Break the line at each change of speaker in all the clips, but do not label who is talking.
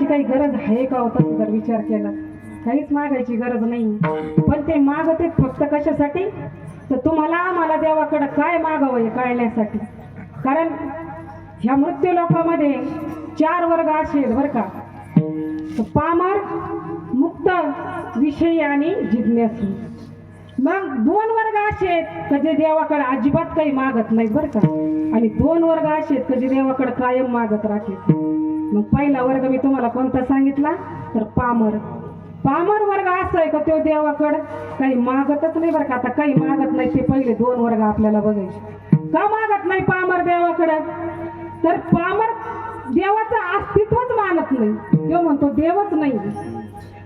मागायची काही गरज आहे का होता जर विचार केला काहीच मागायची गरज नाही पण ते मागते फक्त कशासाठी तर तुम्हाला मला देवाकडे काय मागावं हे कळण्यासाठी कारण ह्या मृत्यू लोकांमध्ये 4 वर्ग असे आहेत बरं का पामर मुक्त विषयी आणि जिज्ञासू मग 2 वर्ग असे आहेत की जे देवाकडे अजिबात काही मागत नाहीत बरं का आणि 2 वर्ग असे आहेत की जे देवाकडे कायम मागत राहतात मग पहिला वर्ग मी तुम्हाला कोणता सांगितला तर पामर वर्ग असा आहे का तो देवाकडे काही मागतच नाही बरं का आता काही मागत नाही ते पहिले 2 वर्ग आपल्याला बघायचे का मागत नाही पामर देवाकडे तर पामर देवाचं अस्तित्वच मानत नाही तो म्हणतो देवच नाही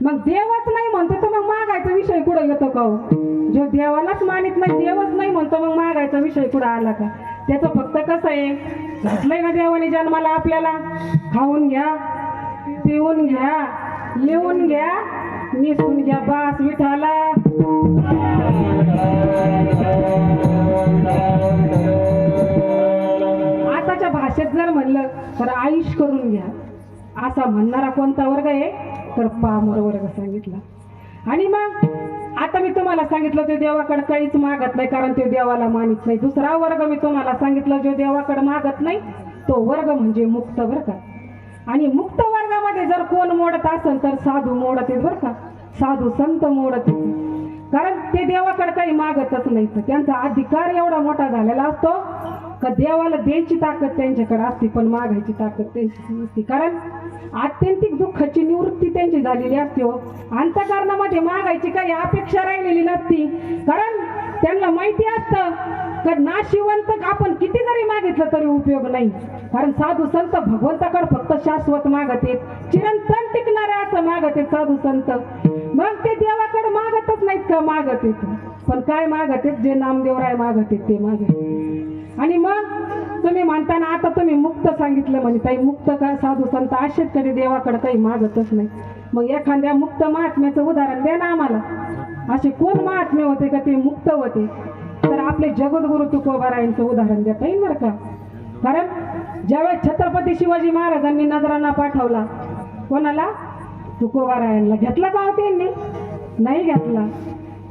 मग देवच नाही म्हणतो तर मग मागायचा विषय कुठं येतो का जो देवालाच मानित नाही देवच नाही म्हणतो मग मागायचा विषय कुठं आला का त्याचं फक्त कसं आहे घातलंय ना देवाने जन्माला आपल्याला खाऊन घ्या पिऊन घ्या लिहून घ्या निसून घ्या बास विठाला आताच्या भाषेत जर म्हणलं तर आयुष करून घ्या असा म्हणणारा कोणता वर्ग आहे तर पामर वर्ग सांगितला आणि मग आता मी तुम्हाला सांगितलं ते देवाकडे काहीच मागत नाही कारण ते देवाला मानित नाही दुसरा वर्ग मी तुम्हाला सांगितलं जो देवाकडे मागत नाही तो वर्ग म्हणजे मुक्त बरं का आणि मुक्त वर्गामध्ये जर कोण मोडत असेल तर साधू मोडत आहेत बरं का साधू संत मोडत आहेत कारण ते देवाकडे काही मागतच नाही तर त्यांचा अधिकार एवढा मोठा झालेला असतो का देवाला द्यायची ताकद त्यांच्याकडे असते पण मागायची ताकद त्यांची नसते कारण आत्यंतिक दुःखाची निवृत्ती त्यांची झालेली असते हो अंतःकरणामध्ये मागायची काही अपेक्षा राहिलेली नसती कारण त्यांना माहिती असतं का नाशिवंत आपण किती जरी मागितलं तरी उपयोग नाही कारण साधू संत भगवंताकडे फक्त शाश्वत मागत आहेत चिरंतन टिकणारे असं मागत आहेत साधू संत मग ते देवाकडे मागतच नाहीत का मागत आहेत पण काय मागत आहेत जे नामदेवराय मागत आहेत ते मागत आणि मग तुम्ही म्हणताना आता तुम्ही मुक्त सांगितलं म्हणजे ताई मुक्त का साधू संत असेच कधी देवाकडे काही मागतच नाही मग एखाद्या मुक्त महात्म्याचं उदाहरण द्या ना आम्हाला असे कोण महात्मे होते का ते मुक्त होते तर आपले जगद्गुरु तुकोबारायांचं उदाहरण देता येईल बरं का कारण ज्यावेळेस छत्रपती शिवाजी महाराजांनी नजराणा पाठवला कोणाला तुकोबारायांना घेतला का होते नाही घेतला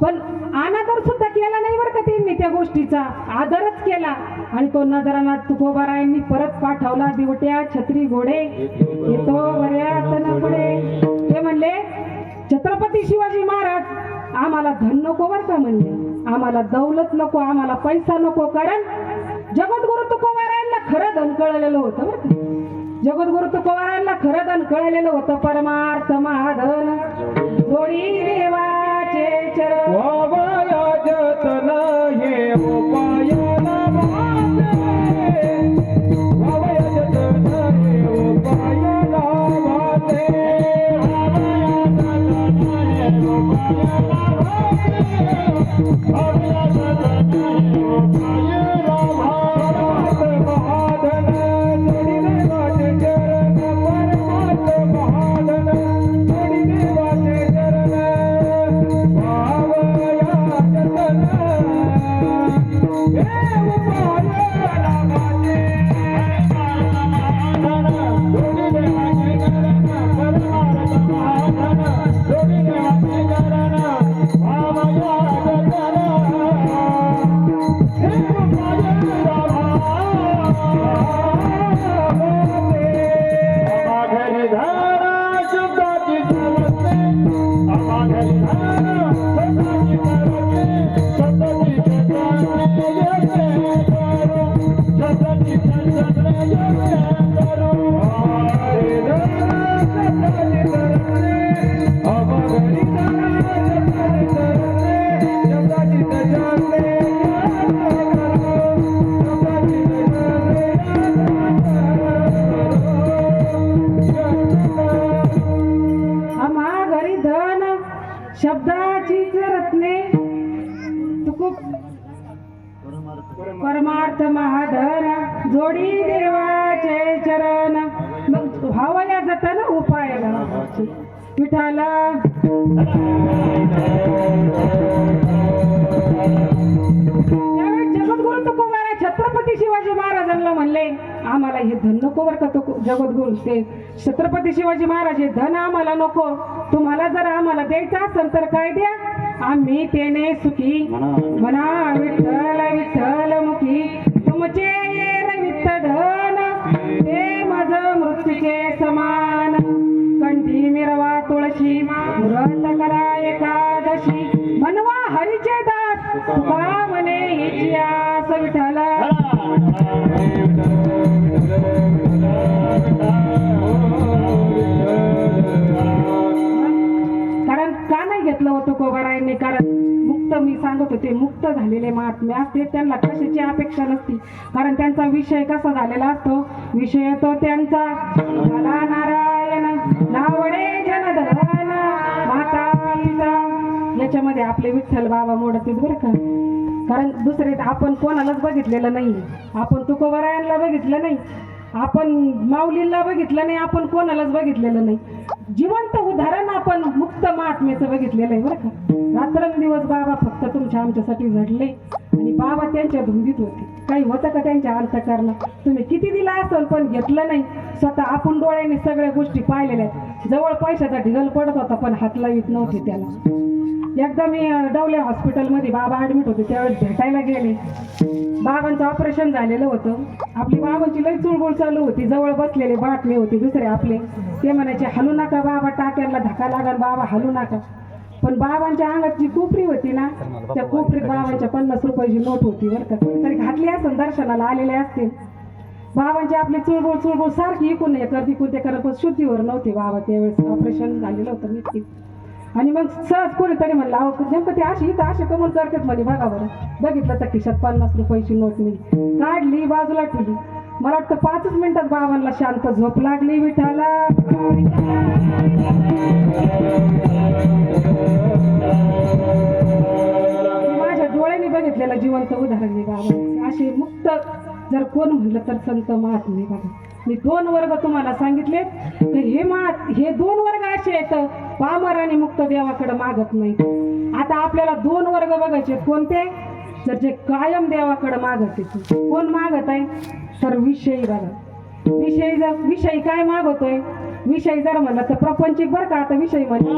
पण अनादर सुद्धा केला नाही बरं का त्यांनी त्या गोष्टीचा आदरच केला आणि तो नजराणा तुकोबारायांनी परत पाठवला दिवट्या छत्री घोडे येतो बऱ्यात न पुढे ते म्हणले छत्रपती शिवाजी महाराज आम्हाला धन नको बरं का म्हणले आम्हाला दौलत नको आम्हाला पैसा नको कारण जगद्गुरु तुकोबारायांना खरं धन कळलेलं होतं बरं का जगद्गुरु तुकोबारायांना खरं धन कळलेलं होतं परमार्थ महाधन जोडी देवाचे चरण
जतन हे उपायना जतन हे उपायना
शब्दाची रत्ने परमार्थ महाधन जोडी देवाचे चरण मग भावया जतन उपायला विठाला त्यावेळी जगद्गुरु तुकोबारा छत्रपती शिवाजी महाराजांना म्हणले आम्हाला आम्हाला हे धन नको बरं का तो जगद्गुरु ते छत्रपती शिवाजी महाराज हे धन आम्हाला नको. तुम्हाला जर आम्हाला द्यायचं असेल तर काय द्या, आम्ही तेने सुखी म्हणा विठ्ठल विठ्ठल मुखी तुमचे येर वित्त धन ते माझं मृत्यूचे समान. कंठी मिरवा तुळशी व्रत करा एकादशी मनवा हरीचे दास तुका म्हणे हिची आस विठ्ठल. कारण का नाही घेतलं होतं तुकोबारायांनी, कारण मुक्त मी सांगत होते मुक्त झालेले महात्मे असते त्यांना कशाची अपेक्षा नसती. कारण त्यांचा विषय कसा झालेला असतो, विषय तो त्यांचा झाला नारायण नावडे जनधन माता पिता. याच्यामध्ये आपले विठ्ठल बाबा मोडतील बरं का. कारण दुसरे आपण कोणालाच बघितलेलं नाही, आपण तुकोबारायांना बघितलं नाही, आपण माऊलीला बघितलं नाही, आपण कोणालाच बघितलेलं नाही. जिवंत उदाहरण आपण मुक्त महात्म्याचं बघितलेलं आहे बरं का. रात्रंदिवस बाबा फक्त तुमच्या आमच्यासाठी झडले आणि बाबा त्यांच्या धुंदीत होते. काही होतं का त्यांच्या अंतःकरणात? तुम्ही किती दिला असेल पण घेतलं नाही. स्वतः आपण डोळ्याने सगळ्या गोष्टी पाहिलेल्या आहेत. जवळ पैशाचा ढिगल पडत होता पण हात लावित नव्हते त्याला. एकदा मी डवले हॉस्पिटलमध्ये बाबा ॲडमिट होते त्यावेळेस भेटायला गेले. बाबांचं ऑपरेशन झालेलं होतं. आपली बाबांची लई चुळबुळ चालू होती. जवळ बसलेले बातमी होते दुसरे आपले, ते म्हणायचे हलू नका बाबा, टाक्यांना धक्का लागल बाबा हलू नका. पण बाबांच्या अंगात जी कोपरी होती ना, त्या कोपरीत बाबांच्या 50 रुपयाची नोट होती बरं का. तरी घातली असेल, दर्शनाला आलेले असतील. बाबांची आपली चुळबुळ सारखी इकून हे करत इकून ते करत, पण शुद्धीवर नव्हते बाबा त्यावेळेस. ऑपरेशन झालेलं होतं नक्की. आणि मग सहज कोणीतरी म्हणलं अहो नेमकं ते अशी इथं असे कमल करतात म्हणे बघा बरं. बघितलं तर खिशात 50 रुपयाची नोट मी काढली बाजूला ठेवली. मला वाटतं 5 मिनिटात बाबांना शांत झोप लागली. विठाला माझ्या डोळ्याने बघितलेलं जिवंत उदाहरण आहे बाबा. असे मुक्त जर कोण म्हणलं तर संत महात्मे बघा. मी 2 वर्ग तुम्हाला सांगितले. हे 2 वर्ग असे आहेत, पामर आणि मुक्त देवाकडे मागत नाही. आता आपल्याला 2 वर्ग बघायचे. कोणते? तर जे कायम देवाकडे मागत आहेत. कोण मागत आहे? तर विषयी बघा. विषयी काय मागवतोय? विषयी जर म्हणलं तर प्रपंचिक बरं का. आता विषयी म्हणजे